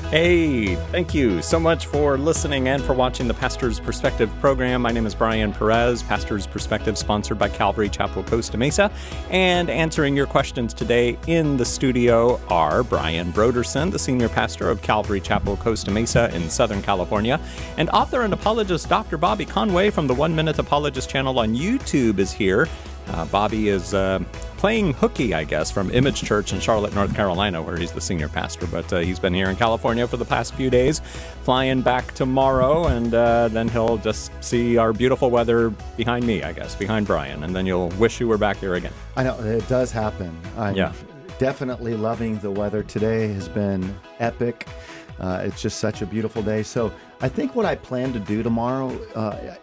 Hey, thank you so much for listening and for watching the Pastor's Perspective program. My name is Brian Perez, Pastor's Perspective, sponsored by Calvary Chapel, Costa Mesa. And answering your questions today in the studio are Brian Broderson, the senior pastor of Calvary Chapel, Costa Mesa in Southern California, and author and apologist Dr. Bobby Conway from the 1 Minute Apologist channel on YouTube is here. Bobby is playing hooky, I guess, from Image Church in Charlotte, North Carolina, where he's the senior pastor. But he's been here in California for the past few days, flying back tomorrow, and then he'll just see our beautiful weather behind me, I guess, behind Brian, and then you'll wish you were back here again. I know, it does happen. I'm definitely loving the weather. Today has been epic. It's just such a beautiful day. So I think what I plan to do tomorrow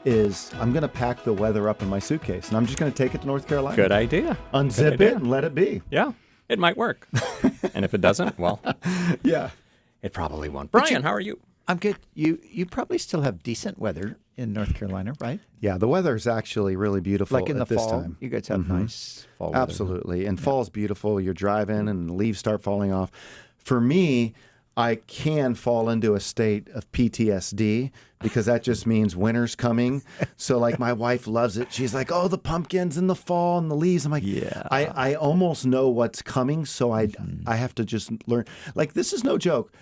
is I'm going to pack the weather up in my suitcase, and I'm just going to take it to North Carolina. Good idea. Unzip it and let it be. Yeah, it might work. And if it doesn't, well, yeah, it probably won't. Brian, how are you? I'm good. You probably still have decent weather in North Carolina, right? Yeah, the weather is actually really beautiful like in at the this fall, time. You guys have nice fall weather. Absolutely. And fall's beautiful. You're driving and the leaves start falling off. For me, I can fall into a state of PTSD because that just means winter's coming. So like my wife loves it. She's like, oh, the pumpkins and the fall and the leaves. I'm like, yeah. I almost know what's coming. So I have to just learn. Like, this is no joke.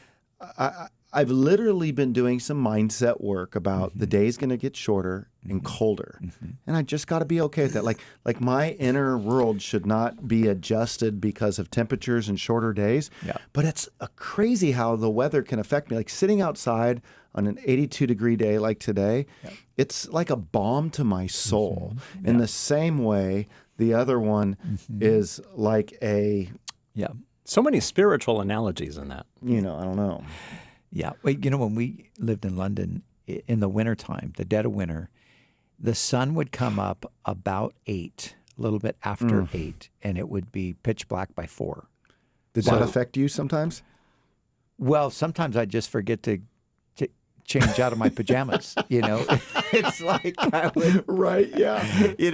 I've literally been doing some mindset work about the day's going to get shorter and colder. And I just got to be okay with that. Like my inner world should not be adjusted because of temperatures and shorter days. Yeah. But it's crazy how the weather can affect me. Like sitting outside on an 82-degree day like today, it's like a balm to my soul. In the same way, the other one is like a... Yeah. So many spiritual analogies in that. I don't know. Yeah. Well, when we lived in London in the wintertime, the dead of winter, the sun would come up about 8, a little bit after 8, and it would be pitch black by 4. Did that affect you sometimes? Well, sometimes I just forget to change out of my pajamas, It's like I would... Right, yeah.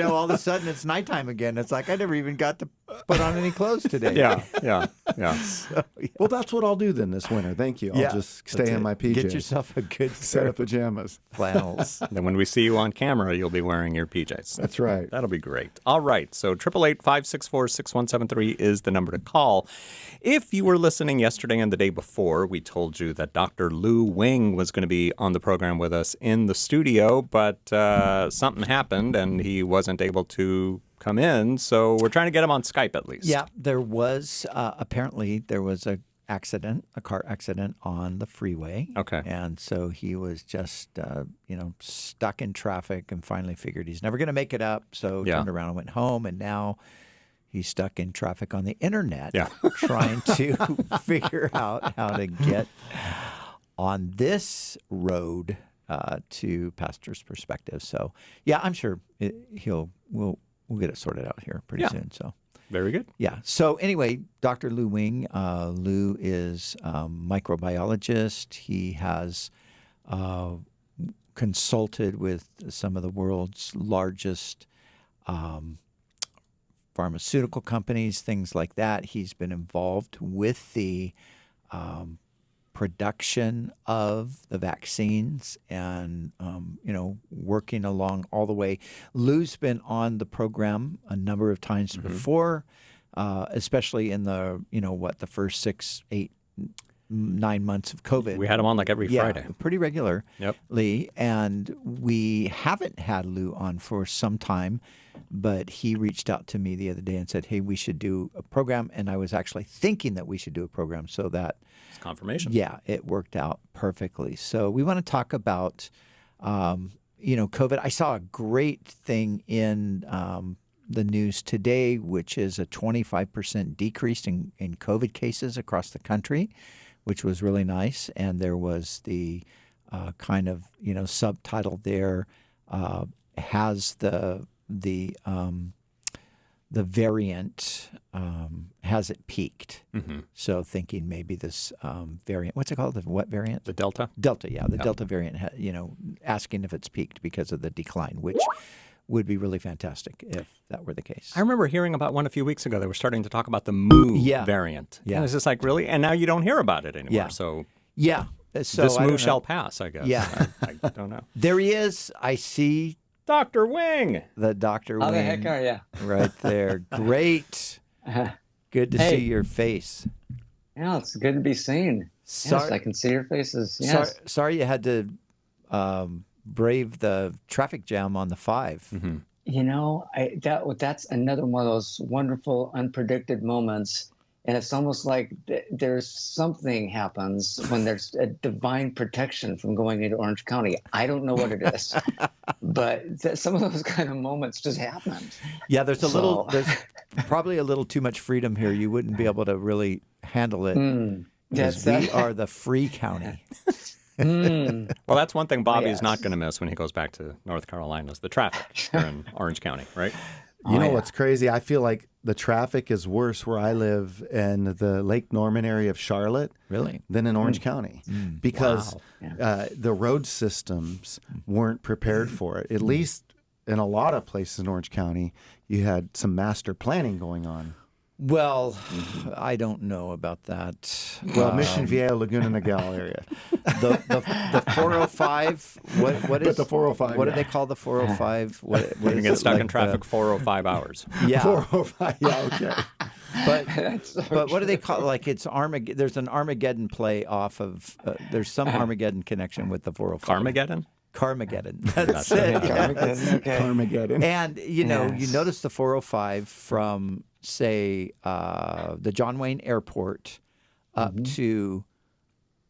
All of a sudden it's nighttime again. It's like I never even got to put on any clothes today. Yeah. So, yeah. Well, that's what I'll do then this winter. Thank you. I'll just stay in my PJs. Get yourself a good set of pajamas. Flannels. Then when we see you on camera, you'll be wearing your PJs. That's right. That'll be great. All right. So 888-564-6173 is the number to call. If you were listening yesterday and the day before, we told you that Dr. Lou Wing was going to be on the program with us in the studio, but something happened and he wasn't able to come in. So we're trying to get him on Skype at least. Yeah, there was apparently there was a car accident on the freeway. Okay. And so he was just, stuck in traffic and finally figured he's never going to make it up. So turned around and went home. And now he's stuck in traffic on the internet trying to figure out how to get on this road to Pastor's Perspective. So, yeah, I'm sure we'll get it sorted out here pretty soon. So. Very good. Yeah. So anyway, Dr. Lou Wing, Lou is a microbiologist. He has consulted with some of the world's largest pharmaceutical companies, things like that. He's been involved with the production of the vaccines and, working along all the way. Lou's been on the program a number of times before, especially in the, the first 6, 8, 9 months of COVID. We had him on like every Friday. Pretty regularly. Yep. And we haven't had Lou on for some time, but he reached out to me the other day and said, hey, we should do a program. And I was actually thinking that we should do a program so that it's confirmation. Yeah, it worked out perfectly. So we want to talk about, COVID. I saw a great thing in the news today, which is a 25% decrease in COVID cases across the country, which was really nice. And there was the subtitle there, has the variant, has it peaked? So thinking maybe this variant, what's it called? What variant? The Delta? Delta, yeah. The Delta variant, asking if it's peaked because of the decline, which would be really fantastic if that were the case. I remember hearing about one a few weeks ago. They were starting to talk about the Mu variant. Yeah. And it's just like, really? And now you don't hear about it anymore. Yeah. So Yeah. So this I don't move shall know. pass, I guess. Yeah. I don't know. There he is. I see Dr. Wing. the Dr. How Wing the heck are you? right there. Great. Good to Hey. see your face. Yeah, it's good to be seen. Sorry, Yes, I can see your faces. Yes. sorry you had to brave the traffic jam on the 5. Mm-hmm. You know, that's another one of those wonderful, unpredicted moments. And it's almost like there's something happens when there's a divine protection from going into Orange County. I don't know what it is, but some of those kind of moments just happened. Yeah, there's probably a little too much freedom here. You wouldn't be able to really handle it. Because we are the free county. Well, that's one thing Bobby's Yes. not going to miss when he goes back to North Carolina is the traffic here in Orange County, right? You know what's crazy? I feel like the traffic is worse where I live in the Lake Norman area of Charlotte Really? than in Orange County because Wow. the road systems weren't prepared for it. At least in a lot of places in Orange County, you had some master planning going on. Well, I don't know about that. Well, Mission Viejo, Laguna Niguel area. The 405. What is the 405? What do they call the 405? What You can is get it, stuck like in traffic 405 hours. Yeah, 405. Yeah, okay. but what do they call it? Like it's Armageddon? There's an Armageddon play off of. There's some Armageddon connection with the 405. Carmageddon? Carmageddon. That's it. Okay. Armageddon. And you Yes. notice the 405 from say the John Wayne Airport up to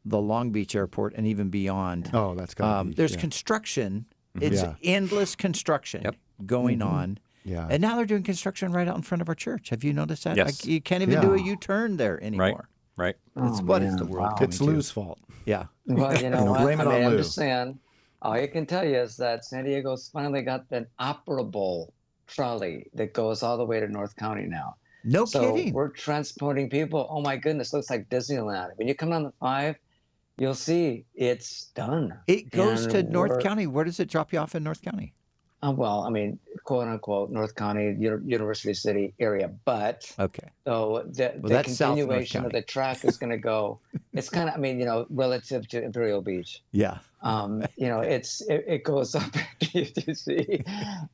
the Long Beach Airport and even beyond. Oh, that's got to be. There's yeah. construction. It's Yeah. endless construction going on. Yeah. And now they're doing construction right out in front of our church. Have you noticed that? Yes. Like, you can't even do a U-turn there anymore. Right. It's what is the world coming It's to? Lou's fault. Yeah. Well, you know what? blame it on I'm Lou. just saying, all I can tell you is that San Diego's finally got an operable trolley that goes all the way to North County now. No So kidding. we're transporting people. Oh my goodness, looks like Disneyland. When you come on the 5, you'll see it's done. It goes And to North we're- County. Where does it drop you off in North County? Well, I mean, quote unquote, North County, University City area. But Okay. so the that's South North continuation of County. the track is going to go, it's kind of, I mean, relative to Imperial Beach. Yeah. It goes up to UTC,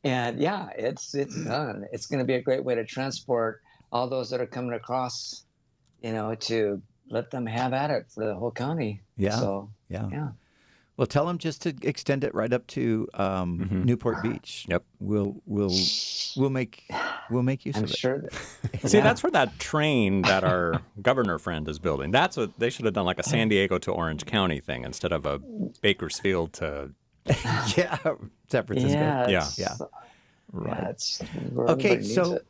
and yeah, it's done. It's going to be a great way to transport all those that are coming across, to let them have at it for the whole county. Yeah. So Yeah. Well, tell them just to extend it right up to Newport Beach. Yep. We'll make use I'm of it. sure that. See, yeah. that's where that train that our governor friend is building. That's what they should have done, like a San Diego to Orange County thing instead of a Bakersfield to. Yeah. San Francisco. Yeah. Yeah. Yeah. Right. Yeah, it's where Okay, everybody needs so- it.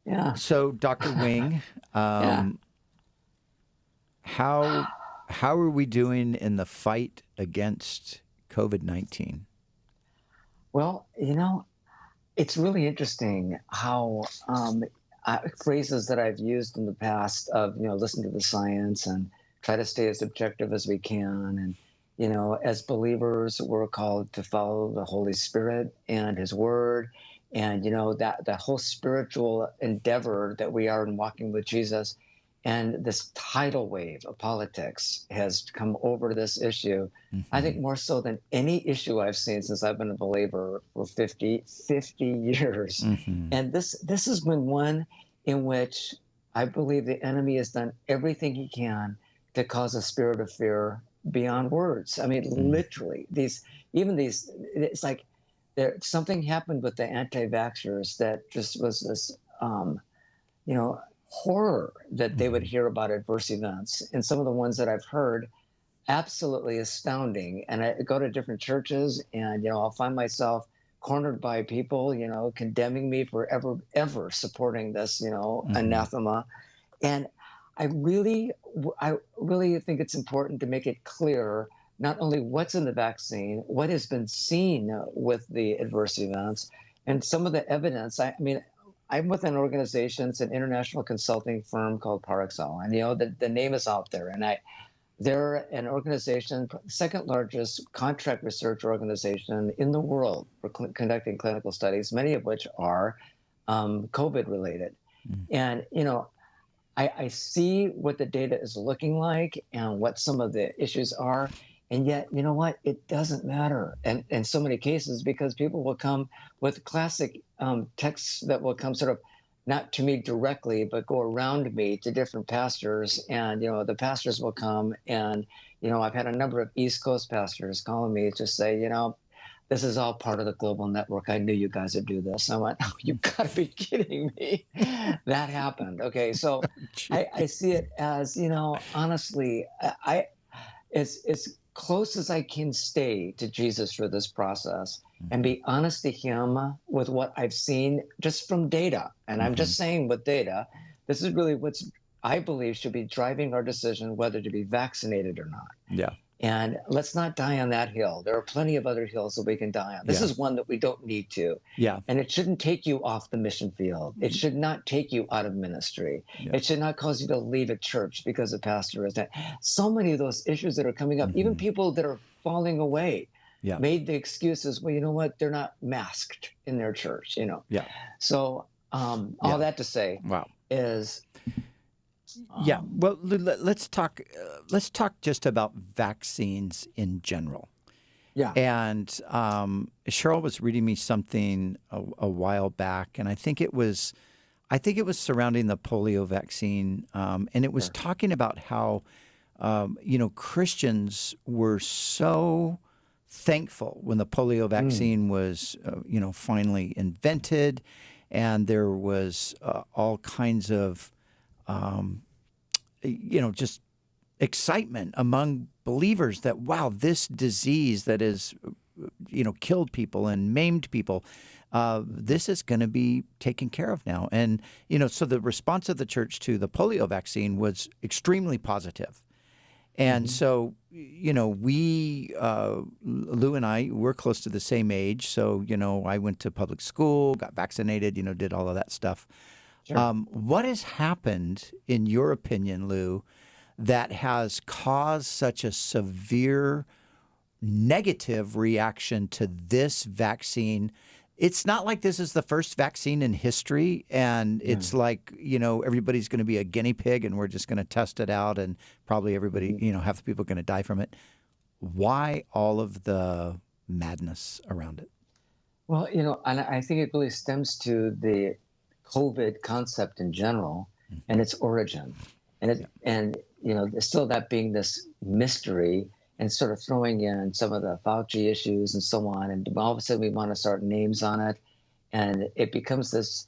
Yeah. So, Dr. Wing, Yeah. how are we doing in the fight against COVID-19? Well, it's really interesting how phrases that I've used in the past of, listen to the science and try to stay as objective as we can. And, as believers, we're called to follow the Holy Spirit and His Word. And, that whole spiritual endeavor that we are in walking with Jesus. And this tidal wave of politics has come over this issue, I think more so than any issue I've seen since I've been a believer for 50 years. And this is one in which I believe the enemy has done everything he can to cause a spirit of fear beyond words. I mean, literally, it's like something happened with the anti-vaxxers that just was this, horror that they would hear about adverse events. And some of the ones that I've heard, absolutely astounding. And I go to different churches and, I'll find myself cornered by people, condemning me for ever supporting this, anathema. And I really think it's important to make it clear not only what's in the vaccine, what has been seen with the adverse events, and some of the evidence. I'm with an organization, it's an international consulting firm called Parexel, and the name is out there. And they're an organization, second largest contract research organization in the world for conducting clinical studies, many of which are COVID related. And I see what the data is looking like and what some of the issues are. And yet, you know what? It doesn't matter. And in so many cases, because people will come with classic texts that will come sort of not to me directly, but go around me to different pastors. And, the pastors will come and, I've had a number of East Coast pastors calling me to say, this is all part of the global network. I knew you guys would do this. I went, oh, you got to be kidding me. That happened. Okay. So I see it as, honestly, it's close as I can stay to Jesus for this process and be honest to him with what I've seen just from data. And I'm just saying with data, this is really what's I believe should be driving our decision whether to be vaccinated or not. Yeah. And let's not die on that hill. There are plenty of other hills that we can die on. This is one that we don't need to. Yeah. And it shouldn't take you off the mission field. It should not take you out of ministry. Yeah. It should not cause you to leave a church because a pastor is that. So many of those issues that are coming up, even people that are falling away, made the excuses, well, you know what? They're not masked in their church, Yeah. So all that to say is... Yeah, well, let's talk just about vaccines in general. Yeah. And Cheryl was reading me something a while back, and I think it was surrounding the polio vaccine, and it was talking about how Christians were so thankful when the polio vaccine was finally invented, and there was all kinds of just excitement among believers that, wow, this disease that has, killed people and maimed people, this is going to be taken care of now. And, so the response of the church to the polio vaccine was extremely positive. And so, we, Lou and I, we're close to the same age. So, I went to public school, got vaccinated, did all of that stuff. Sure. What has happened, in your opinion, Lou, that has caused such a severe negative reaction to this vaccine? It's not like this is the first vaccine in history, and it's like, everybody's going to be a guinea pig, and we're just going to test it out, and probably everybody, half the people are going to die from it. Why all of the madness around it? Well, and I think it really stems to the COVID concept in general and its origin, and still that being this mystery, and sort of throwing in some of the Fauci issues and so on, and all of a sudden we want to start names on it, and it becomes this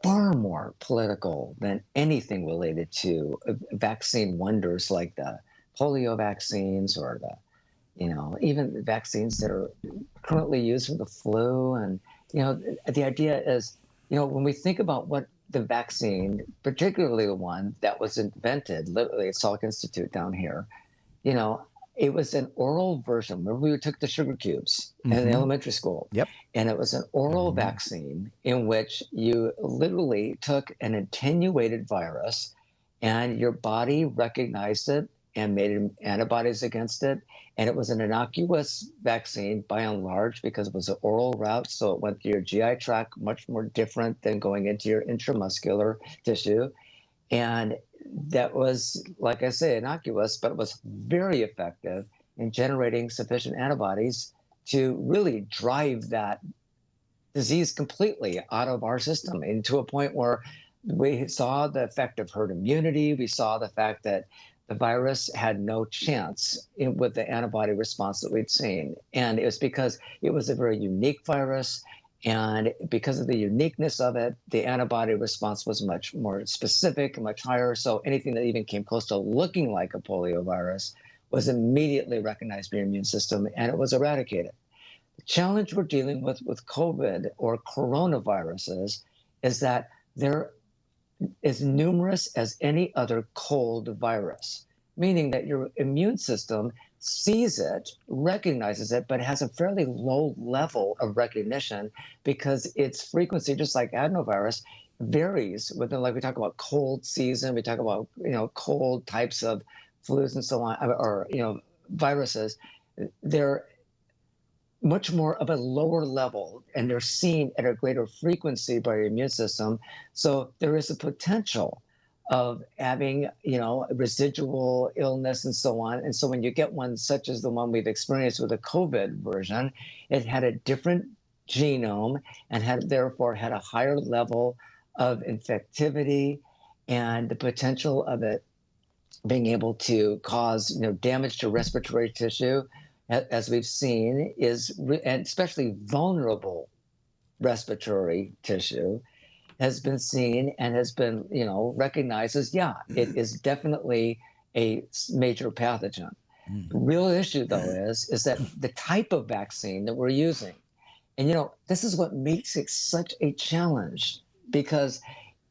far more political than anything related to vaccine wonders like the polio vaccines or the even the vaccines that are currently used for the flu. And the idea is, when we think about what the vaccine, particularly the one that was invented, literally at Salk Institute down here, it was an oral version. Remember, we took the sugar cubes in elementary school. Yep. And it was an oral vaccine in which you literally took an attenuated virus and your body recognized it and made antibodies against it. And it was an innocuous vaccine by and large because it was an oral route. So it went to your GI tract, much more different than going into your intramuscular tissue. And that was, like I say, innocuous, but it was very effective in generating sufficient antibodies to really drive that disease completely out of our system, into a point where we saw the effect of herd immunity. We saw the fact that the virus had no chance with the antibody response that we'd seen. And it was because it was a very unique virus. And because of the uniqueness of it, the antibody response was much more specific and much higher. So anything that even came close to looking like a polio virus was immediately recognized by your immune system, and it was eradicated. The challenge we're dealing with COVID or coronaviruses is that they're as numerous as any other cold virus, meaning that your immune system sees it, recognizes it, but has a fairly low level of recognition because its frequency, just like adenovirus, varies within, like we talk about cold season, we talk about, cold types of flus and so on, or, viruses. They're much more of a lower level, and they're seen at a greater frequency by your immune system. So there is a potential of having, residual illness and so on. And so when you get one such as the one we've experienced with the COVID version, it had a different genome and therefore had a higher level of infectivity, and the potential of it being able to cause, damage to respiratory tissue, as we've seen, and especially vulnerable respiratory tissue, has been seen and has been, recognized as, it is definitely a major pathogen. The real issue, though, is that the type of vaccine that we're using, and, this is what makes it such a challenge, because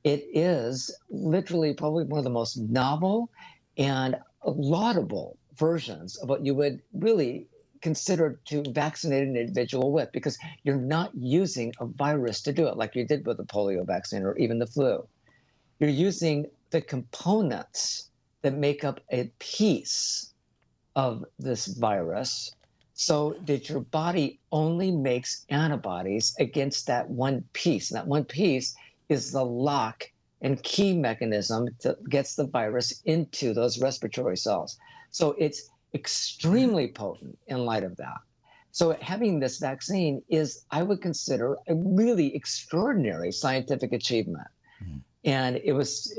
it is literally probably one of the most novel and laudable versions of what you would really consider to vaccinate an individual with, because you're not using a virus to do it like you did with the polio vaccine or even the flu. You're using the components that make up a piece of this virus so that your body only makes antibodies against that one piece. And that one piece is the lock and key mechanism that gets the virus into those respiratory cells. So it's extremely potent in light of that. So having this vaccine is, I would consider, a really extraordinary scientific achievement. And it was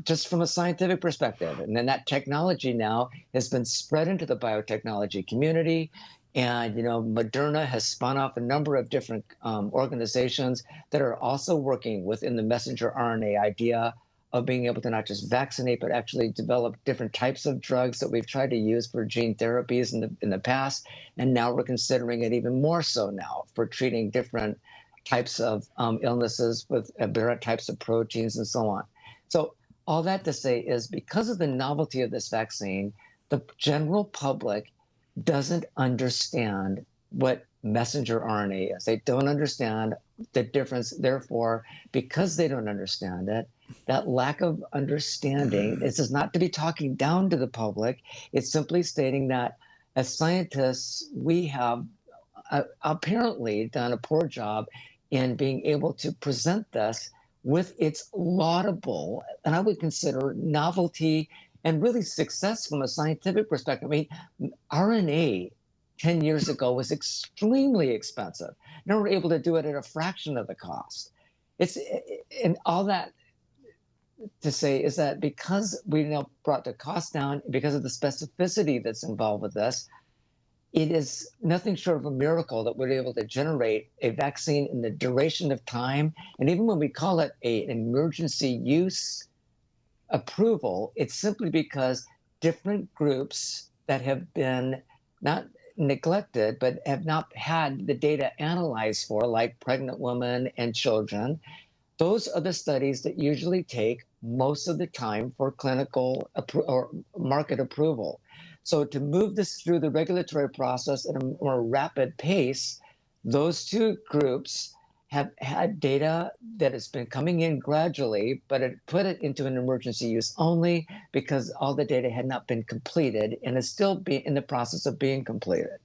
just from a scientific perspective. And then that technology now has been spread into the biotechnology community. And, Moderna has spun off a number of different organizations that are also working within the messenger RNA idea of being able to not just vaccinate, but actually develop different types of drugs that we've tried to use for gene therapies in the past. And now we're considering it even more so now for treating different types of illnesses with aberrant types of proteins and so on. So all that to say is, because of the novelty of this vaccine, the general public doesn't understand what messenger RNA is. They don't understand the difference. Therefore, because they don't understand it, that lack of understanding, this is not to be talking down to the public. It's simply stating that as scientists, we have apparently done a poor job in being able to present this with its laudable, and I would consider, novelty and really success from a scientific perspective. I mean, RNA 10 years ago was extremely expensive. Now we're able to do it at a fraction of the cost. And all that to say is that because we now brought the cost down, because of the specificity that's involved with this, it is nothing short of a miracle that we're able to generate a vaccine in the duration of time. And even when we call it an emergency use approval, it's simply because different groups that have been not neglected, but have not had the data analyzed for, like pregnant women and children, those are the studies that usually take most of the time for clinical or market approval. So to move this through the regulatory process at a more rapid pace, those two groups have had data that has been coming in gradually, but it put it into an emergency use only because all the data had not been completed and is still in the process of being completed.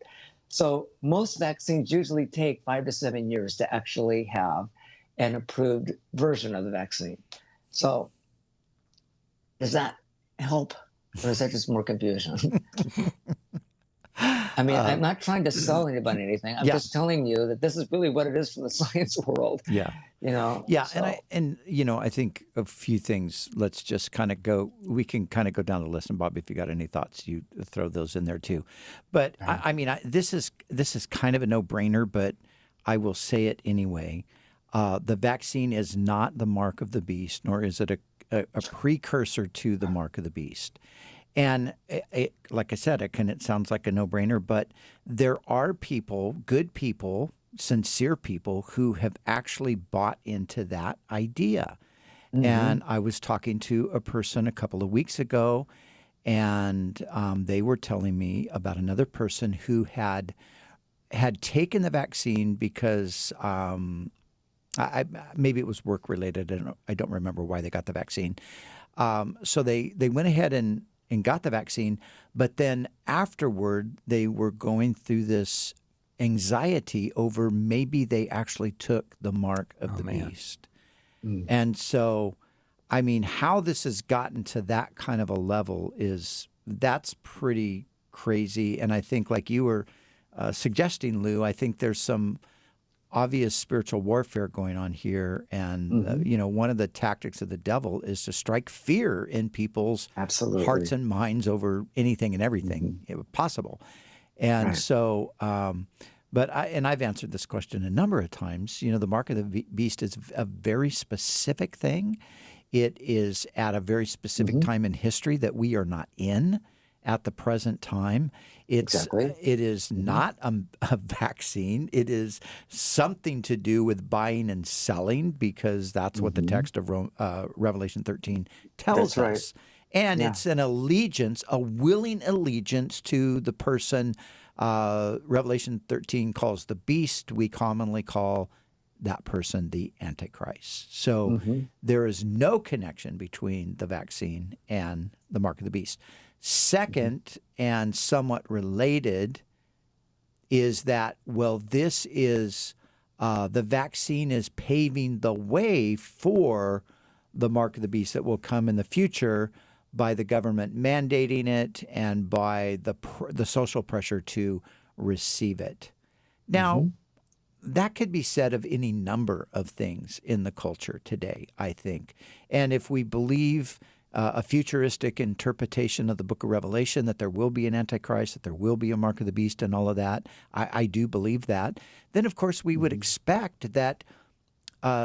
So most vaccines usually take 5 to 7 years to actually have an approved version of the vaccine. So does that help, or is that just more confusion? I mean, I'm not trying to sell anybody anything. I'm just telling you that this is really what it is from the science world. Yeah. Yeah. So. And I think a few things. Let's just kind of go. We can kind of go down the list, and Bob, if you got any thoughts, you throw those in there too. But I mean, this is kind of a no-brainer, but I will say it anyway. The vaccine is not the mark of the beast, nor is it a precursor to the mark of the beast. And like I said, it sounds like a no-brainer, but there are people, good people, sincere people, who have actually bought into that idea. Mm-hmm. And I was talking to a person a couple of weeks ago, and they were telling me about another person who had taken the vaccine because maybe it was work-related, and I don't remember why they got the vaccine. So they went ahead and got the vaccine, but then afterward they were going through this anxiety over maybe they actually took the mark of the beast. And so I mean, how this has gotten to that kind of a level that's pretty crazy. And I think, like you were suggesting, Lou, I think there's some obvious spiritual warfare going on here. And, one of the tactics of the devil is to strike fear in people's hearts and minds over anything and everything possible. And so, I've answered this question a number of times. The mark of the beast is a very specific thing. It is at a very specific time in history that we are not in at the present time. It is not a vaccine. It is something to do with buying and selling, because that's what the text of Revelation 13 tells us. And it's an allegiance, a willing allegiance to the person Revelation 13 calls the beast. We commonly call that person the Antichrist. So there is no connection between the vaccine and the mark of the beast. Second, and somewhat related, is that, this is the vaccine is paving the way for the mark of the beast that will come in the future by the government mandating it and by the social pressure to receive it. Now, that could be said of any number of things in the culture today, I think. And if we believe a futuristic interpretation of the book of Revelation, that there will be an Antichrist, that there will be a mark of the beast and all of that, I do believe that, then of course we would expect that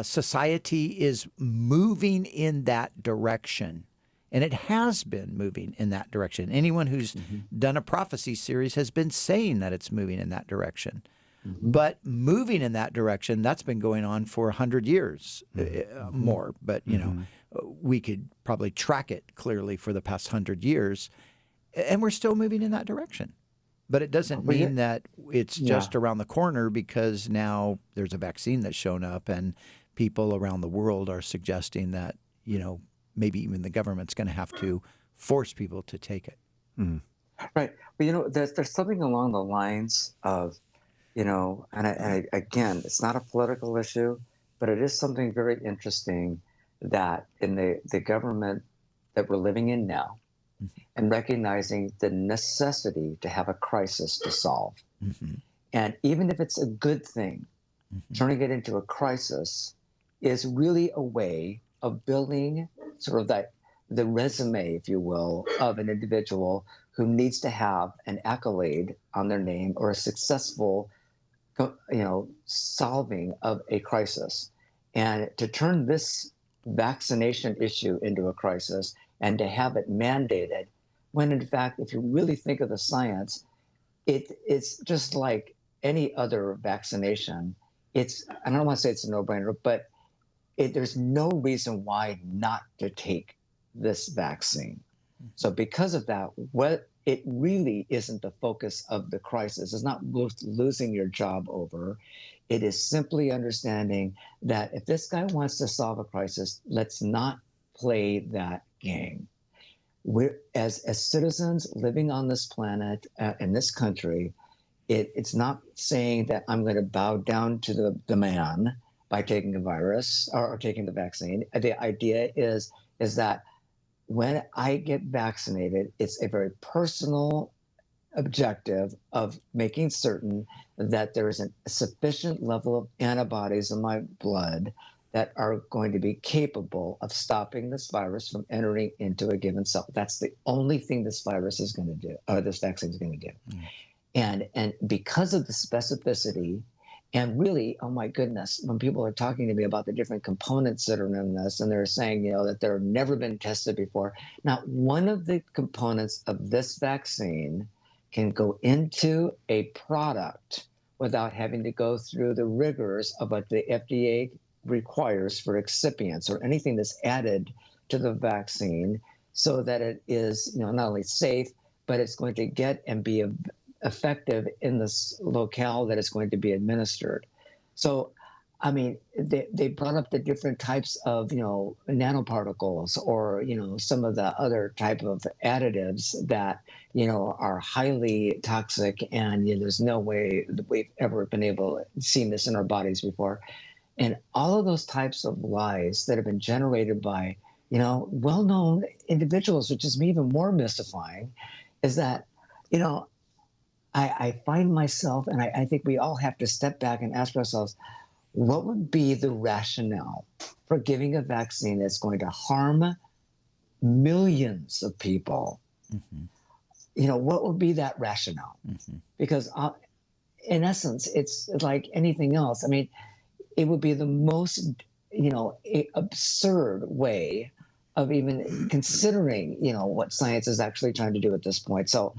society is moving in that direction. And it has been moving in that direction. Anyone who's done a prophecy series has been saying that it's moving in that direction. But moving in that direction, that's been going on for 100 years more. But, we could probably track it clearly for the past 100 years, and we're still moving in that direction. But it doesn't mean that it's just around the corner, because now there's a vaccine that's shown up, and people around the world are suggesting that, maybe even the government's going to have to force people to take it. Right. But, there's something along the lines of, and again, it's not a political issue, but it is something very interesting that in the government that we're living in now, and recognizing the necessity to have a crisis to solve. And even if it's a good thing, turning it into a crisis is really a way of building sort of the resume, if you will, of an individual who needs to have an accolade on their name or a successful solving of a crisis. And to turn this vaccination issue into a crisis and to have it mandated, when in fact, if you really think of the science, it's just like any other vaccination. I don't want to say it's a no-brainer, but there's no reason why not to take this vaccine. So because of that, it really isn't the focus of the crisis. It's not worth losing your job over. It is simply understanding that if this guy wants to solve a crisis, let's not play that game. We're as citizens living on this planet, in this country, it's not saying that I'm going to bow down to the man by taking the virus or taking the vaccine. The idea is that when I get vaccinated, it's a very personal objective of making certain that there is a sufficient level of antibodies in my blood that are going to be capable of stopping this virus from entering into a given cell. That's the only thing this virus is going to do, or this vaccine is going to do. And because of the specificity, and really, oh my goodness, when people are talking to me about the different components that are in this, and they're saying, that they've never been tested before. Now, one of the components of this vaccine can go into a product without having to go through the rigors of what the FDA requires for excipients or anything that's added to the vaccine, so that it is, not only safe, but it's going to get and be effective in this locale that it's going to be administered. So, I mean, they brought up the different types of, nanoparticles or, some of the other type of additives that, are highly toxic, and there's no way that we've ever been able to see this in our bodies before. And all of those types of lies that have been generated by, well-known individuals, which is even more mystifying, is that, I find myself, and I think we all have to step back and ask ourselves, what would be the rationale for giving a vaccine that's going to harm millions of people? What would be that rationale? Because in essence, it's like anything else. I mean, it would be the most, absurd way of even considering, what science is actually trying to do at this point. So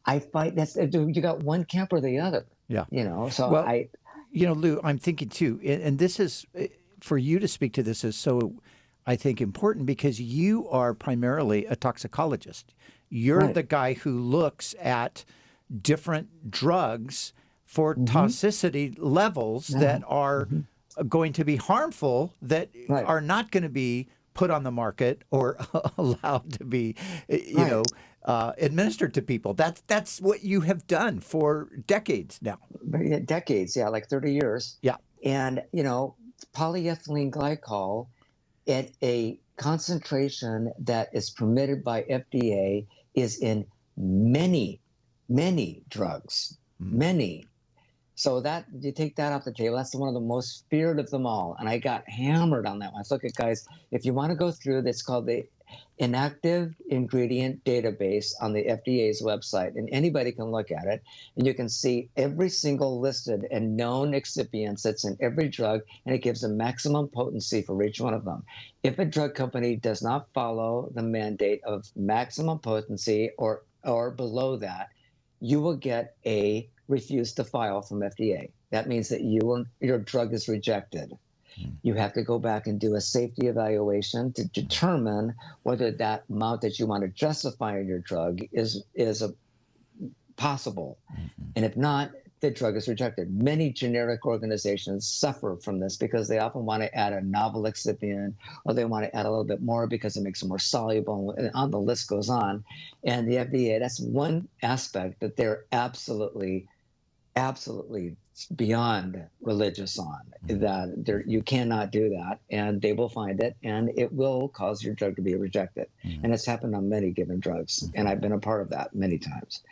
I fight you got one camp or the other. Yeah. So well, Lou, I'm thinking too, and this is, for you to speak to this is so, I think, important because you are primarily a toxicologist. You're the guy who looks at different drugs for toxicity levels that are going to be harmful, that are not going to be put on the market or allowed to be, administered to people. That's what you have done for decades now. Decades, like 30 years. Yeah. And, polyethylene glycol at a concentration that is permitted by FDA is in many, many drugs, many. So that you take that off the table, that's one of the most feared of them all. And I got hammered on that one. So look at guys, if you want to go through, that's called the Inactive Ingredient Database on the FDA's website, and anybody can look at it, and you can see every single listed and known excipients that's in every drug, and it gives a maximum potency for each one of them. If a drug company does not follow the mandate of maximum potency or below that, you will get a refuse to file from FDA. That means that your drug is rejected. You have to go back and do a safety evaluation to determine whether that amount that you want to justify in your drug is possible. And if not, the drug is rejected. Many generic organizations suffer from this because they often want to add a novel excipient, or they want to add a little bit more because it makes them more soluble, and on the list goes on. And the FDA, that's one aspect that they're absolutely beyond religious on, that you cannot do that, and they will find it, and it will cause your drug to be rejected. And it's happened on many given drugs, and I've been a part of that many times.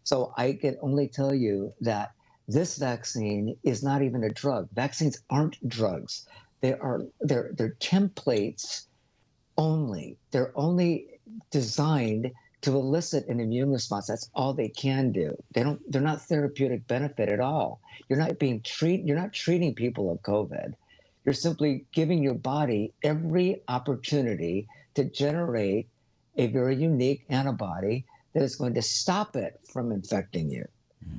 So I can only tell you that this vaccine is not even a drug. Vaccines aren't drugs. They're templates only. They're only designed to elicit an immune response. That's all they can do. They're not therapeutic benefit at all. You're not treating people of COVID. You're simply giving your body every opportunity to generate a very unique antibody that is going to stop it from infecting you.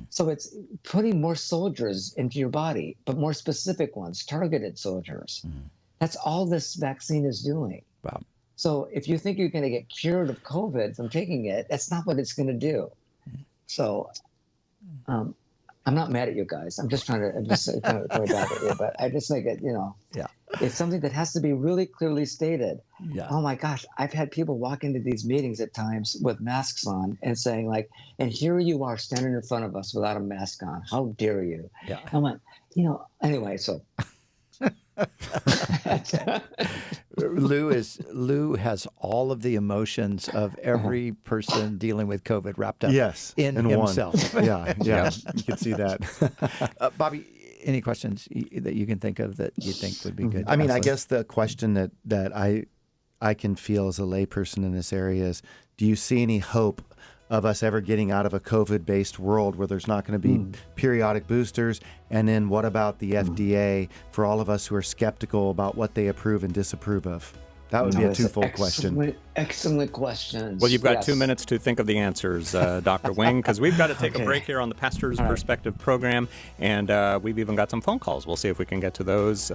So it's putting more soldiers into your body, but more specific ones, targeted soldiers. That's all this vaccine is doing. Wow. So if you think you're going to get cured of COVID from taking it, that's not what it's going to do. So I'm not mad at you guys. I'm just trying to go back at you, but I just think it, it's something that has to be really clearly stated. Oh my gosh, I've had people walk into these meetings at times with masks on and saying like, and here you are standing in front of us without a mask on. How dare you? I'm like, anyway, so. Lou has all of the emotions of every person dealing with COVID wrapped up in himself. Yeah, you can see that. Bobby, any questions that you can think of that you think would be good? I mean, I guess the question that I can feel as a layperson in this area is, do you see any hope of us ever getting out of a COVID-based world where there's not going to be periodic boosters? And then what about the FDA for all of us who are skeptical about what they approve and disapprove of? That would be a twofold question. Excellent questions. Well, you've got 2 minutes to think of the answers, Dr. Wing, because we've got to take a break here on the Pastor's Perspective program, and we've even got some phone calls. We'll see if we can get to those.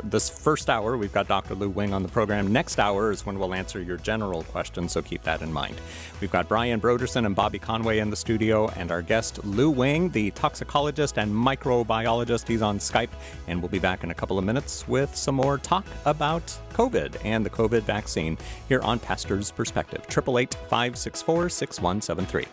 This first hour, we've got Dr. Lou Wing on the program. Next hour is when we'll answer your general questions, so keep that in mind. We've got Brian Broderson and Bobby Conway in the studio, and our guest, Lou Wing, the toxicologist and microbiologist. He's on Skype, and we'll be back in a couple of minutes with some more talk about COVID and the COVID vaccine here on Pastor's Perspective. 888-564-6173.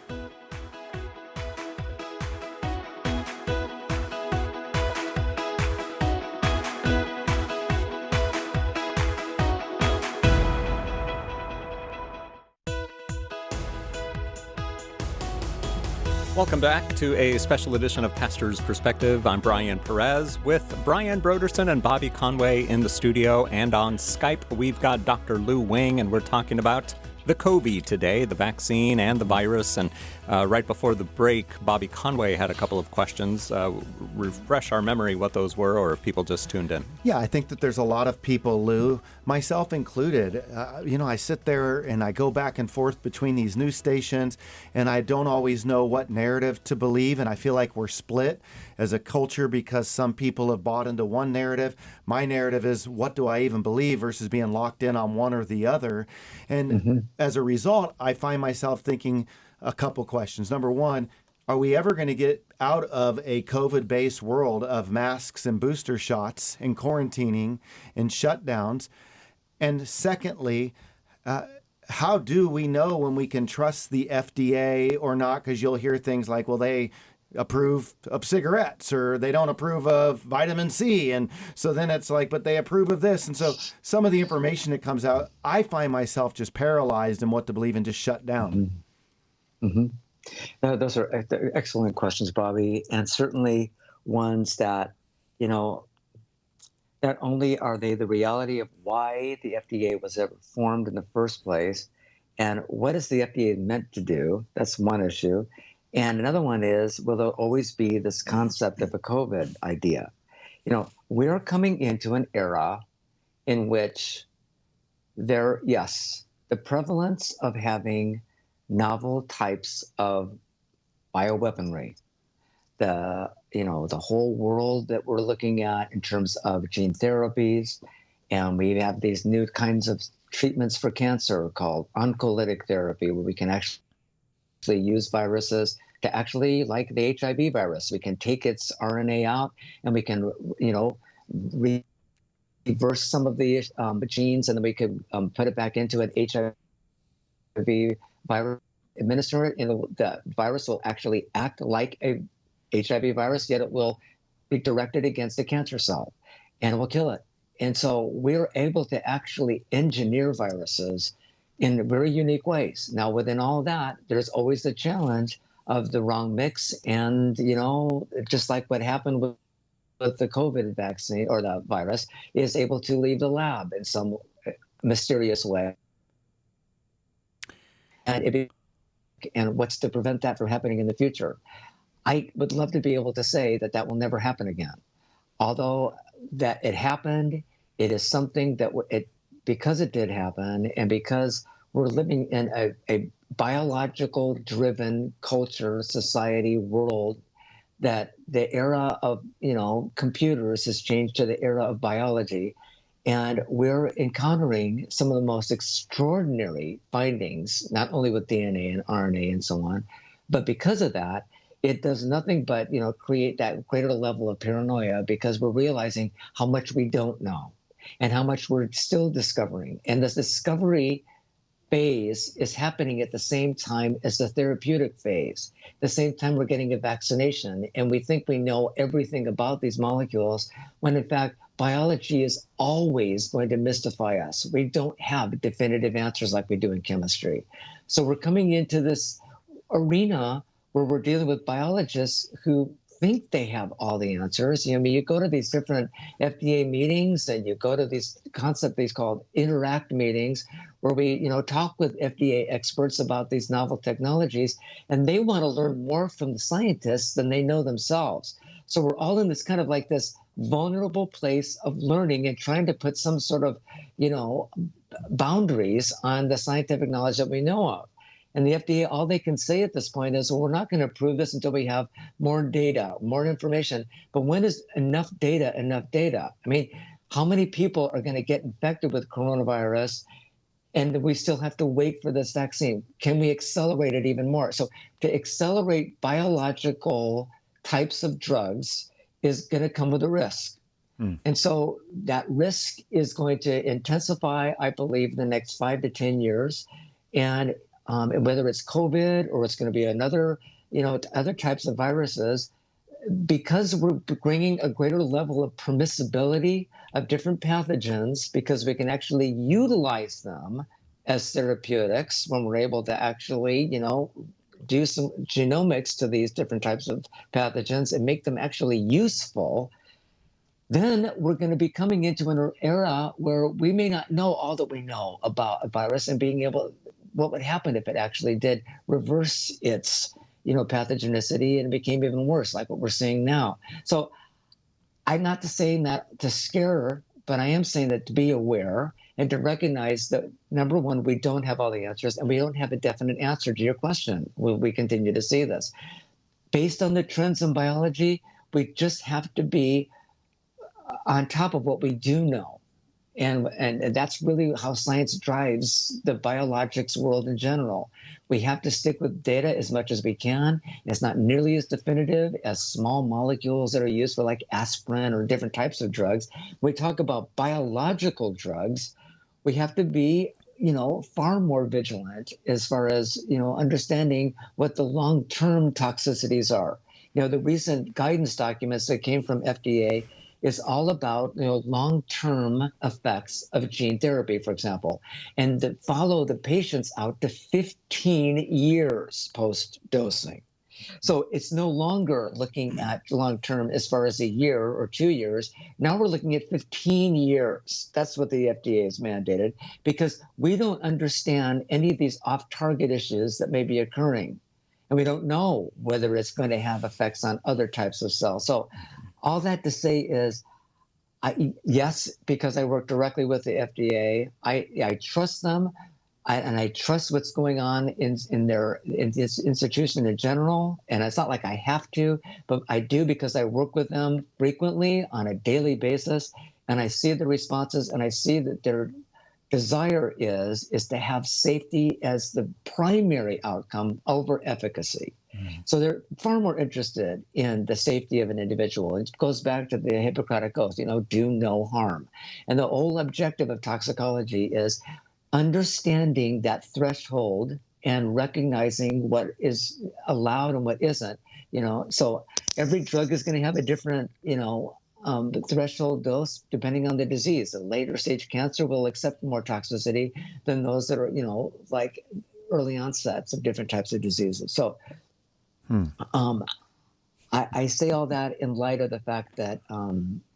Welcome back to a special edition of Pastor's Perspective. I'm Brian Perez with Brian Broderson and Bobby Conway in the studio, and on Skype we've got Dr. Lou Wing, and we're talking about the COVID today, the vaccine and the virus. And right before the break, Bobby Conway had a couple of questions. Refresh our memory what those were, or if people just tuned in. Yeah, I think that there's a lot of people, Lou, myself included. I sit there and I go back and forth between these news stations, and I don't always know what narrative to believe. And I feel like we're split as a culture because some people have bought into one narrative. My narrative is, what do I even believe, versus being locked in on one or the other. And as a result, I find myself thinking a couple questions. Number one, are we ever going to get out of a COVID-based world of masks and booster shots and quarantining and shutdowns? And secondly, how do we know when we can trust the FDA or not? Because you'll hear things like, well, they approve of cigarettes, or they don't approve of vitamin C. And so then it's like, but they approve of this. And so some of the information that comes out, I find myself just paralyzed in what to believe and just shut down. No, those are excellent questions, Bobby, and certainly ones that, not only are they the reality of why the FDA was ever formed in the first place, and what is the FDA meant to do? That's one issue. And another one is, will there always be this concept of a COVID idea? We're coming into an era in which the prevalence of having novel types of bioweaponry, the whole world that we're looking at in terms of gene therapies, and we have these new kinds of treatments for cancer called oncolytic therapy, where we can actually use viruses to actually, like the HIV virus, we can take its RNA out and we can, reverse some of the genes, and then we could put it back into an HIV virus, administer it, and the virus will actually act like a HIV virus, yet it will be directed against a cancer cell and it will kill it. And so we're able to actually engineer viruses in very unique ways. Now, within all that, there's always the challenge of the wrong mix. And, just like what happened with the COVID vaccine or the virus, is able to leave the lab in some mysterious way. And what's to prevent that from happening in the future? I would love to be able to say that will never happen again. Although that it happened, it is something that because it did happen, and because we're living in a biological driven culture, society, world, that the era of, computers has changed to the era of biology. And we're encountering some of the most extraordinary findings, not only with DNA and RNA and so on, but because of that, it does nothing but, create that greater level of paranoia, because we're realizing how much we don't know and how much we're still discovering. And this discovery phase is happening at the same time as the therapeutic phase. At the same time, we're getting a vaccination, and we think we know everything about these molecules, when in fact, biology is always going to mystify us. We don't have definitive answers like we do in chemistry. So we're coming into this arena where we're dealing with biologists who think they have all the answers. You go to these different FDA meetings, and you go to these called interact meetings, where we, talk with FDA experts about these novel technologies, and they want to learn more from the scientists than they know themselves. So we're all in this kind of like this vulnerable place of learning and trying to put some sort of, boundaries on the scientific knowledge that we know of. And the FDA, all they can say at this point is, well, we're not going to approve this until we have more data, more information. But when is enough data enough data? I mean, how many people are going to get infected with coronavirus, and we still have to wait for this vaccine? Can we accelerate it even more? So to accelerate biological types of drugs is going to come with a risk. And so that risk is going to intensify, I believe, in the next 5 to 10 years. And whether it's COVID or it's going to be another, other types of viruses, because we're bringing a greater level of permissibility of different pathogens, because we can actually utilize them as therapeutics when we're able to actually, do some genomics to these different types of pathogens and make them actually useful, then we're going to be coming into an era where we may not know all that we know about a virus and being able, what would happen if it actually did reverse its, pathogenicity and it became even worse, like what we're seeing now. So I'm not saying that to scare, but I am saying that to be aware and to recognize that, number one, we don't have all the answers and we don't have a definite answer to your question. Will we continue to see this? Based on the trends in biology, we just have to be on top of what we do know. And that's really how science drives the biologics world in general. We have to stick with data as much as we can. It's not nearly as definitive as small molecules that are used for like aspirin or different types of drugs. When we talk about biological drugs, we have to be, far more vigilant as far as, understanding what the long-term toxicities are. The recent guidance documents that came from FDA is all about long-term effects of gene therapy, for example, and to follow the patients out to 15 years post-dosing. So it's no longer looking at long-term as far as a year or 2 years. Now we're looking at 15 years. That's what the FDA has mandated, because we don't understand any of these off-target issues that may be occurring. And we don't know whether it's going to have effects on other types of cells. So all that to say is, yes, because I work directly with the FDA, I trust them, and I trust what's going on in this institution in general. And it's not like I have to, but I do because I work with them frequently on a daily basis, and I see the responses, and I see that their desire is to have safety as the primary outcome over efficacy. So they're far more interested in the safety of an individual. It goes back to the Hippocratic Oath, do no harm. And the whole objective of toxicology is understanding that threshold and recognizing what is allowed and what isn't. So every drug is going to have a different, the threshold dose depending on the disease. A later stage cancer will accept more toxicity than those that are, like early onsets of different types of diseases. So I say all that in light of the fact that,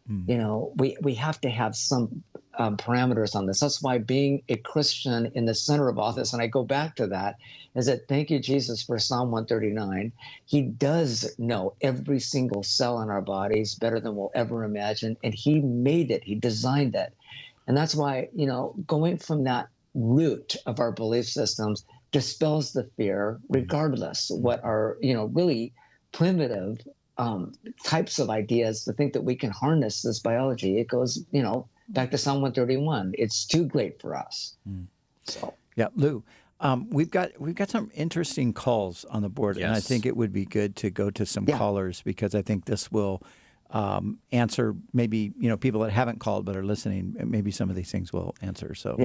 we have to have some parameters on this. That's why being a Christian in the center of all this, and I go back to that, is that thank you, Jesus, for Psalm 139. He does know every single cell in our bodies better than we'll ever imagine, and he made it. He designed it. And that's why, going from that root of our belief systems dispels the fear, regardless what are, really primitive types of ideas to think that we can harness this biology. It goes, back to Psalm 131. It's too great for us. So yeah, Lou, we've got some interesting calls on the board, and I think it would be good to go to some callers, because I think this will answer maybe people that haven't called but are listening. Maybe some of these things will answer. So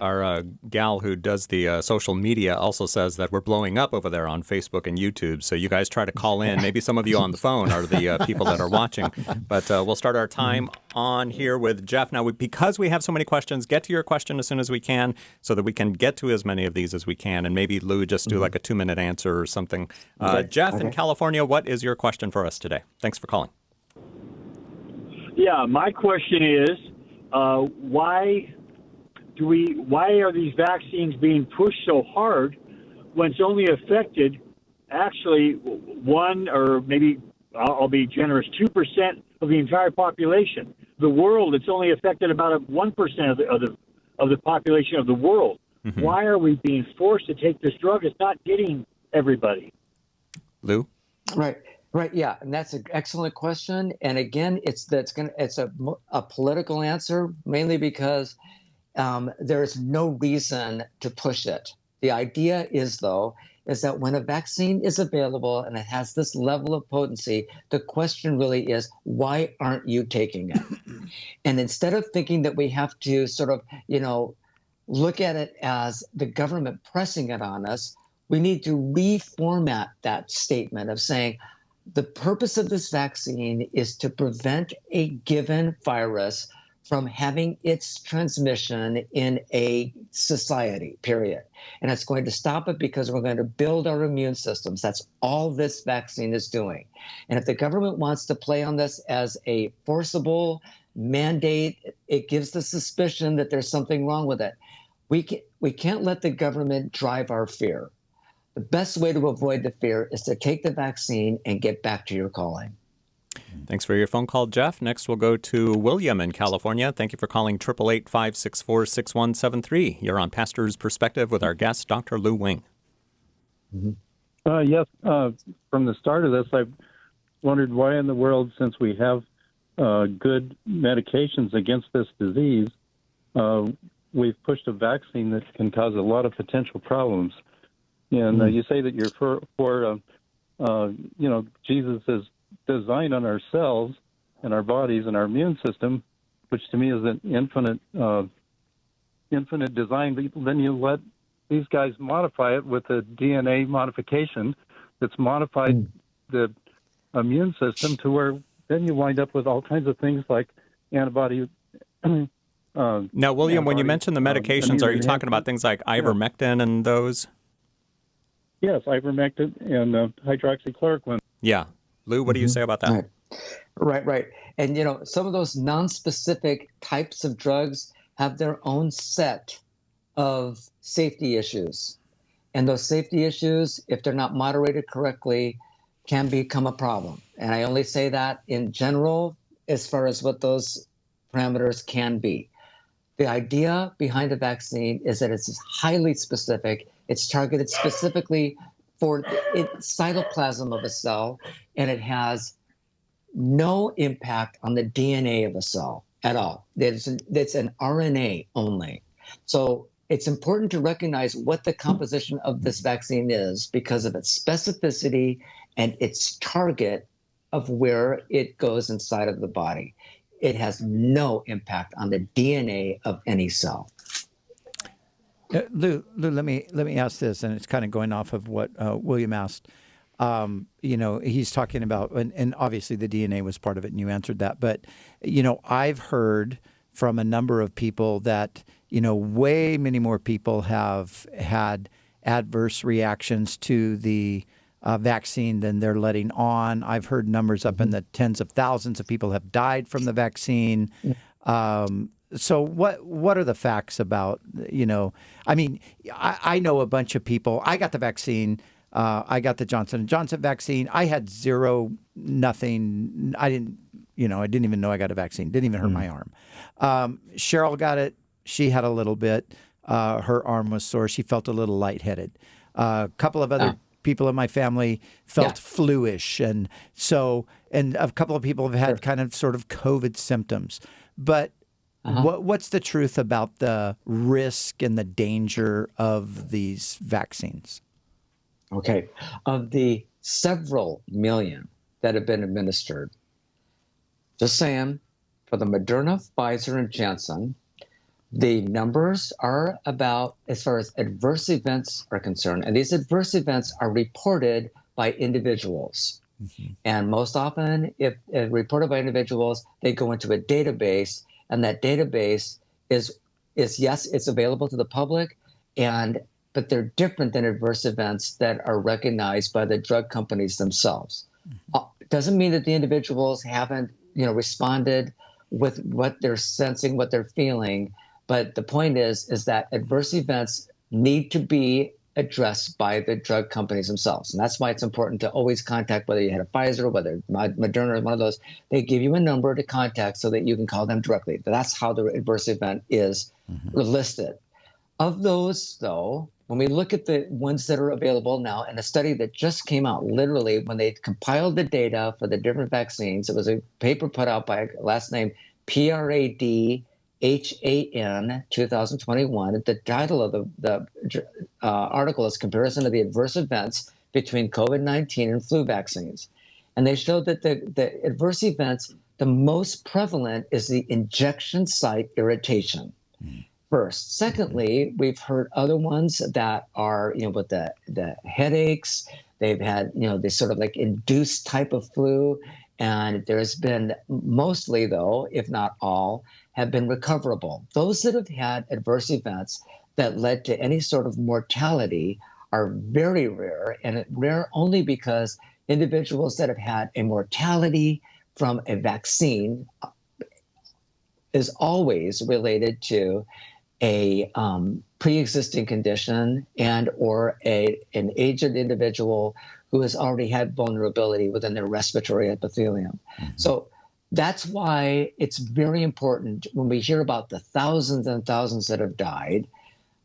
our gal who does the social media also says that we're blowing up over there on Facebook and YouTube. So you guys try to call in. Maybe some of you on the phone are the people that are watching. But we'll start our time on here with Jeff. Now, because we have so many questions, get to your question as soon as we can so that we can get to as many of these as we can. And maybe Lou just do like a 2-minute answer or something. Jeff in California, what is your question for us today? Thanks for calling. Yeah, my question is, why are these vaccines being pushed so hard when it's only affected actually 1, or maybe I'll be generous, 2% of the entire population? The world, it's only affected about 1% of the population of the world. Mm-hmm. Why are we being forced to take this drug? It's not getting everybody. Lou? Right, yeah, and that's an excellent question. And again, it's a political answer, mainly because there is no reason to push it. The idea is that when a vaccine is available and it has this level of potency, the question really is, why aren't you taking it? And instead of thinking that we have to sort of, look at it as the government pressing it on us, we need to reformat that statement of saying, the purpose of this vaccine is to prevent a given virus from having its transmission in a society, period. And it's going to stop it because we're going to build our immune systems. That's all this vaccine is doing. And if the government wants to play on this as a forcible mandate, it gives the suspicion that there's something wrong with it. We can't let the government drive our fear. The best way to avoid the fear is to take the vaccine and get back to your calling. Thanks for your phone call, Jeff. Next, we'll go to William in California. Thank you for calling 888-564-6173. You're on Pastor's Perspective with our guest, Dr. Lou Wing. Yes. From the start of this, I've wondered why in the world, since we have good medications against this disease, we've pushed a vaccine that can cause a lot of potential problems. And you say that you're for Jesus is design on our cells and our bodies and our immune system, which to me is an infinite design. Then you let these guys modify it with a DNA modification that's modified the immune system to where then you wind up with all kinds of things like antibody. Now, William, when you mention the medications, are you talking about things like ivermectin and those? Yes, ivermectin and hydroxychloroquine. Yeah. Lou, what do you say about that? Right. And, some of those non-specific types of drugs have their own set of safety issues. And those safety issues, if they're not moderated correctly, can become a problem. And I only say that in general as far as what those parameters can be. The idea behind the vaccine is that it's highly specific. It's targeted specifically for the cytoplasm of a cell, and it has no impact on the DNA of a cell at all. It's an RNA only. So it's important to recognize what the composition of this vaccine is because of its specificity and its target of where it goes inside of the body. It has no impact on the DNA of any cell. Lou, let me ask this, and it's kind of going off of what William asked. He's talking about, and obviously the DNA was part of it, and you answered that. But, I've heard from a number of people that, way many more people have had adverse reactions to the vaccine than they're letting on. I've heard numbers up in the tens of thousands of people have died from the vaccine. So what are the facts about, I know a bunch of people. I got the vaccine. I got the Johnson & Johnson vaccine. I had nothing. I didn't even know I got a vaccine. Didn't even hurt my arm. Cheryl got it. She had a little bit. Her arm was sore. She felt a little lightheaded. A couple of other people in my family felt flu-ish. And a couple of people have had kind of sort of COVID symptoms. But what's the truth about the risk and the danger of these vaccines? Okay. Of the several million that have been administered, just saying, for the Moderna, Pfizer, and Janssen, the numbers are about, as far as adverse events are concerned, and these adverse events are reported by individuals. And most often, if reported by individuals, they go into a database, and that database is yes, it's available to the public, but they're different than adverse events that are recognized by the drug companies themselves. Doesn't mean that the individuals haven't, responded with what they're sensing, what they're feeling. But the point is that adverse events need to be addressed by the drug companies themselves. And that's why it's important to always contact, whether you had a Pfizer, whether Moderna or one of those, they give you a number to contact so that you can call them directly. That's how the adverse event is listed. Of those, though, when we look at the ones that are available now, in a study that just came out, literally, when they compiled the data for the different vaccines, it was a paper put out by a last name PRADHAN 2021. The title of the article is Comparison of the Adverse Events Between COVID-19 and Flu Vaccines. And they showed that the adverse events, the most prevalent is the injection site irritation. First. Secondly, we've heard other ones that are, with the headaches. They've had, this sort of like induced type of flu. And there's been mostly, though, if not all, have been recoverable. Those that have had adverse events that led to any sort of mortality are very rare, and rare only because individuals that have had a mortality from a vaccine is always related to a pre-existing condition and or an aged individual who has already had vulnerability within their respiratory epithelium. Mm-hmm. So that's why it's very important when we hear about the thousands and thousands that have died.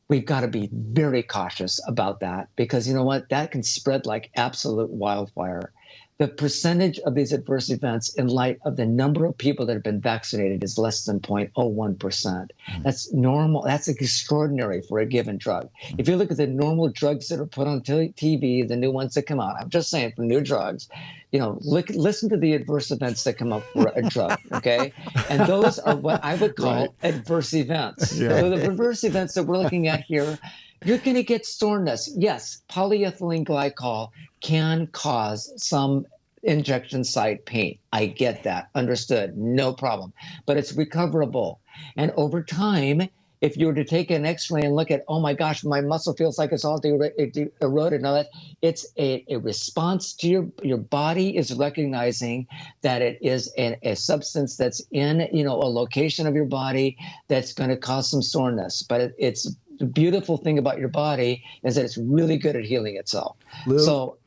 We've got to be very cautious about that, because you know what? That can spread like absolute wildfire. The percentage of these adverse events in light of the number of people that have been vaccinated is less than 0.01%. That's normal. That's extraordinary for a given drug. If you look at the normal drugs that are put on TV, the new ones that come out, I'm just saying for new drugs, listen to the adverse events that come up for a drug, okay? And those are what I would call adverse events. Yeah. So the adverse events that we're looking at here, you're going to get soreness. Yes, polyethylene glycol can cause some injection site pain. I get that. Understood. No problem. But it's recoverable. And over time, if you were to take an x-ray and look at, oh my gosh, my muscle feels like it's all eroded and all that, it's a response to your body is recognizing that it is a substance that's in, a location of your body that's going to cause some soreness. But it's the beautiful thing about your body is that it's really good at healing itself. Lou, so,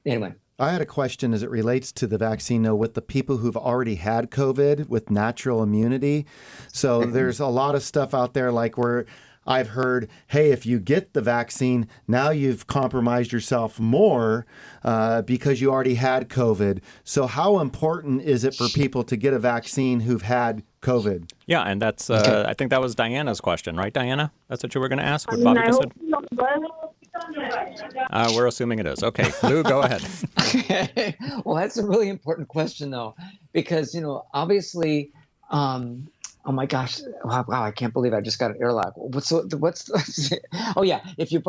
anyway. I had a question as it relates to the vaccine, though, with the people who've already had COVID with natural immunity. So there's a lot of stuff out there like where I've heard, hey, if you get the vaccine, now you've compromised yourself more because you already had COVID. So how important is it for people to get a vaccine who've had COVID? Yeah, and that's, I think that was Diana's question, right, Diana? That's what you were going to ask? What Bobby just said? We're assuming it is. Okay, Lou, go ahead. Well, that's a really important question, though, because, obviously, oh my gosh, wow, I can't believe I just got an airlock. Oh yeah, if you've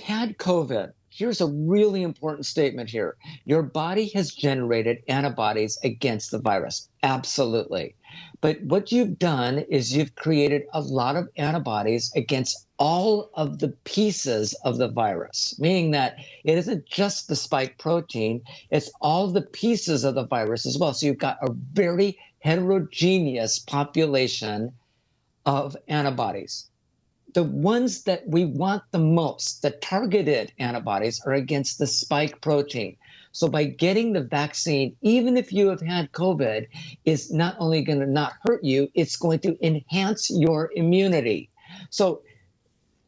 had COVID, here's a really important statement here. Your body has generated antibodies against the virus. Absolutely. But what you've done is you've created a lot of antibodies against all of the pieces of the virus, meaning that it isn't just the spike protein, it's all the pieces of the virus as well. So you've got a very heterogeneous population of antibodies. The ones that we want the most, the targeted antibodies, are against the spike protein. So by getting the vaccine, even if you have had COVID, is not only going to not hurt you, it's going to enhance your immunity. So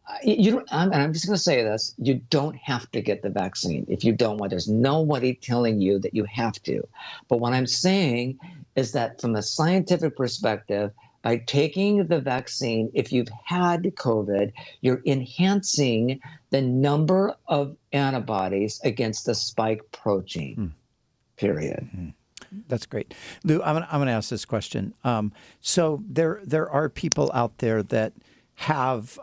I'm just going to say this, you don't have to get the vaccine if you don't want. There's nobody telling you that you have to. But what I'm saying is that from a scientific perspective, by taking the vaccine, if you've had COVID, you're enhancing the number of antibodies against the spike protein, period. That's great. Lou, I'm going to ask this question. So there are people out there that have,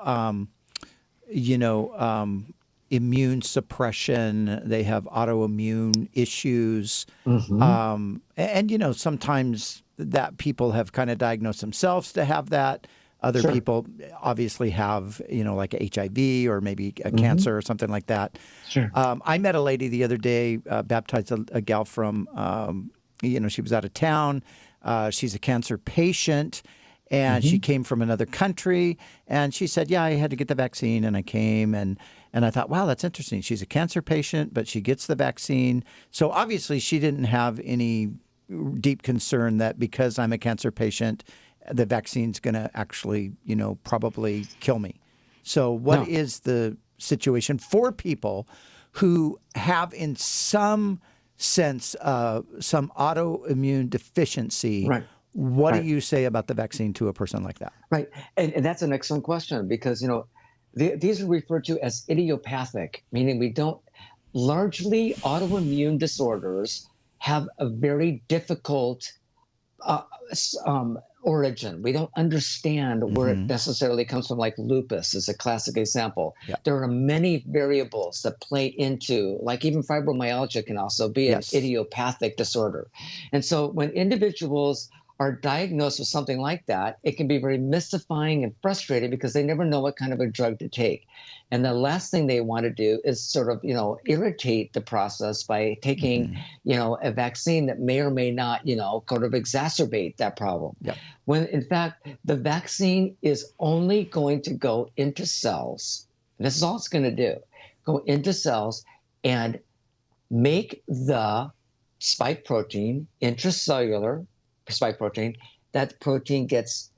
immune suppression. They have autoimmune issues. And sometimes that people have kind of diagnosed themselves to have that. Other people obviously have, like HIV or maybe a cancer or something like that. I met a lady the other day, baptized a gal from, she was out of town. She's a cancer patient. And she came from another country, and she said, yeah, I had to get the vaccine, and I came, and I thought, wow, that's interesting. She's a cancer patient, but she gets the vaccine. So obviously she didn't have any deep concern that because I'm a cancer patient, the vaccine's going to actually, probably kill me. So what is the situation for people who have in some sense some autoimmune deficiency? Right. What do you say about the vaccine to a person like that? Right. And that's an excellent question because, these are referred to as idiopathic, meaning largely autoimmune disorders have a very difficult origin. We don't understand where it necessarily comes from, like lupus is a classic example. There are many variables that play into, like even fibromyalgia can also be an idiopathic disorder. And so when individuals are diagnosed with something like that, it can be very mystifying and frustrating because they never know what kind of a drug to take. And the last thing they want to do is sort of, irritate the process by taking, a vaccine that may or may not, kind of exacerbate that problem. Yep. When in fact, the vaccine is only going to go into cells. And this is all it's going to do, go into cells and make the spike protein, intracellular spike protein. That protein gets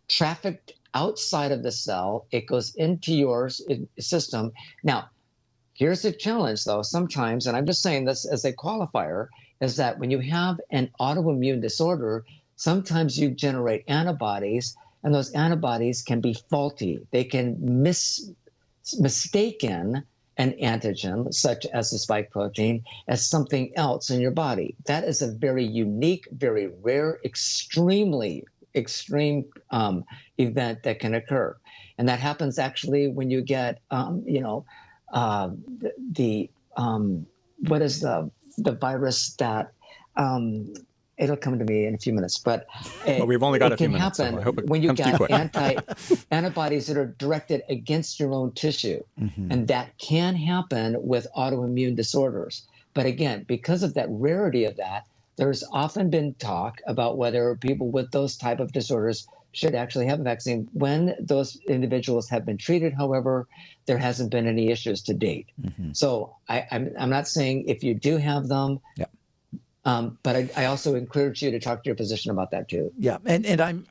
trafficked outside of the cell. It goes into your system. Now, here's the challenge, though. Sometimes, and I'm just saying this as a qualifier, is that when you have an autoimmune disorder, sometimes you generate antibodies, and those antibodies can be faulty. They can mistaken an antigen, such as the spike protein, as something else in your body. That is a very unique, very rare, extreme event that can occur. And that happens actually when you get, what is the virus that, it'll come to me in a few minutes, but we've only got a few minutes. It can happen when you get antibodies that are directed against your own tissue. And that can happen with autoimmune disorders. But again, because of that rarity of that, there's often been talk about whether people with those type of disorders should actually have a vaccine. When those individuals have been treated, however, there hasn't been any issues to date. So I'm not saying if you do have them, but I also encourage you to talk to your physician about that too. Yeah, and I'm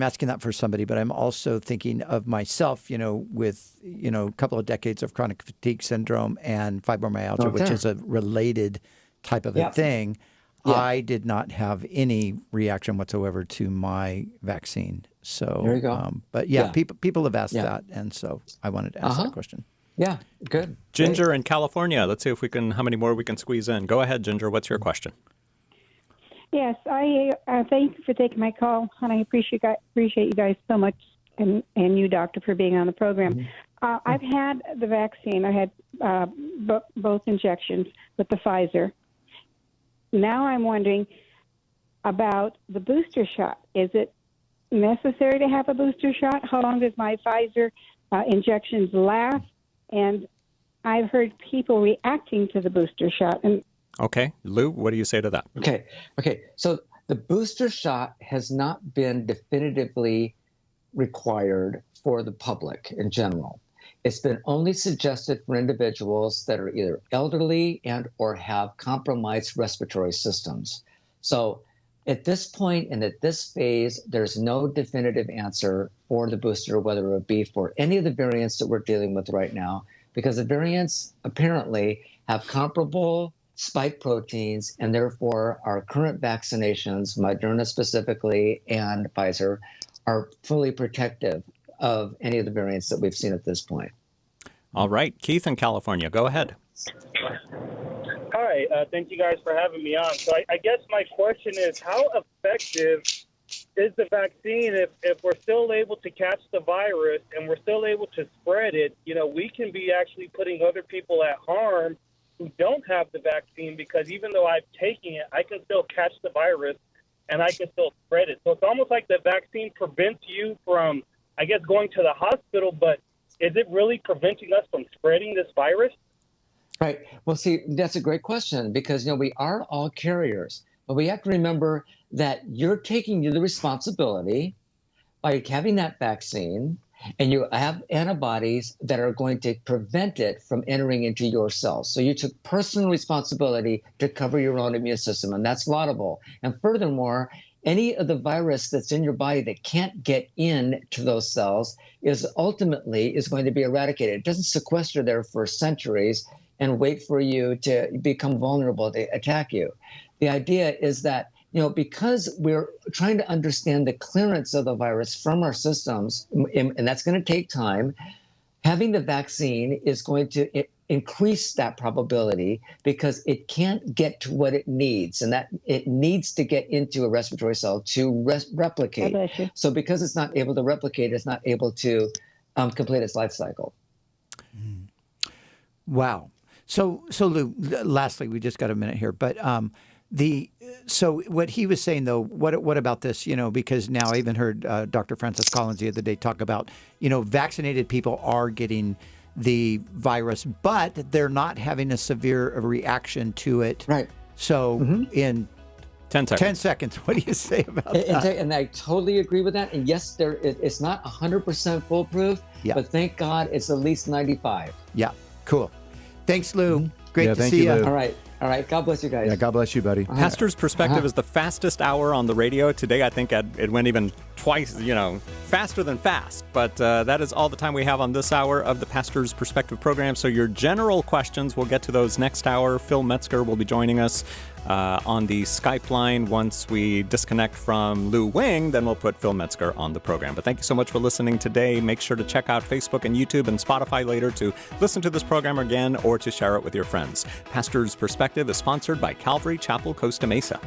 asking that for somebody, but I'm also thinking of myself, with a couple of decades of chronic fatigue syndrome and fibromyalgia, which is a related type of a thing. Yeah. I did not have any reaction whatsoever to my vaccine. So there you go. But people have asked that, and so I wanted to ask that question. Yeah, good. Ginger in California. Let's see if how many more we can squeeze in. Go ahead, Ginger. What's your question? Yes, I thank you for taking my call, and I appreciate you guys so much, and you, Doctor, for being on the program. I've had the vaccine. I had both injections with the Pfizer. Now I'm wondering about the booster shot. Is it necessary to have a booster shot? How long does my Pfizer injections last? And I've heard people reacting to the booster shot. Okay. Lou, what do you say to that? Okay. So the booster shot has not been definitively required for the public in general. It's been only suggested for individuals that are either elderly and or have compromised respiratory systems. So at this point and at this phase, there's no definitive answer for the booster, whether it be for any of the variants that we're dealing with right now, because the variants apparently have comparable spike proteins, and therefore our current vaccinations, Moderna specifically and Pfizer, are fully protective of any of the variants that we've seen at this point. All right. Keith in California, go ahead. Hi. Thank you guys for having me on. So I guess my question is, how effective is the vaccine if we're still able to catch the virus and we're still able to spread it? We can be actually putting other people at harm who don't have the vaccine, because even though I've taken it, I can still catch the virus and I can still spread it. So it's almost like the vaccine prevents you from, I guess, going to the hospital, but is it really preventing us from spreading this virus? Right. Well, see, that's a great question, because, we are all carriers, but we have to remember that you're taking the responsibility by having that vaccine, and you have antibodies that are going to prevent it from entering into your cells. So you took personal responsibility to cover your own immune system, and that's laudable. And furthermore, any of the virus that's in your body that can't get into those cells is ultimately going to be eradicated. It doesn't sequester there for centuries and wait for you to become vulnerable to attack you. The idea is that, because we're trying to understand the clearance of the virus from our systems, and that's going to take time, having the vaccine is going to increase that probability, because it can't get to what it needs, and that it needs to get into a respiratory cell to replicate. So because it's not able to replicate, it's not able to complete its life cycle. Wow. So Lou, lastly, we just got a minute here, but So what he was saying, though, what about this? Because now I even heard Dr. Francis Collins the other day talk about, vaccinated people are getting the virus, but they're not having a severe reaction to it. Right. So in 10 seconds. 10 seconds. What do you say about that? And I totally agree with that. And yes, it's not 100% foolproof, but thank God it's at least 95. Yeah. Cool. Thanks, Lou. Great to thank see you, you. Lou. All right. God bless you guys. Yeah, God bless you, buddy. Pastor's Perspective is the fastest hour on the radio. Today, I think it went even twice, faster than fast. But that is all the time we have on this hour of the Pastor's Perspective program. So your general questions, we'll get to those next hour. Phil Metzger will be joining us on the Skype line. Once we disconnect from Lou Wing, then we'll put Phil Metzger on the program. But thank you so much for listening today. Make sure to check out Facebook and YouTube and Spotify later to listen to this program again or to share it with your friends. Pastor's Perspective is sponsored by Calvary Chapel, Costa Mesa.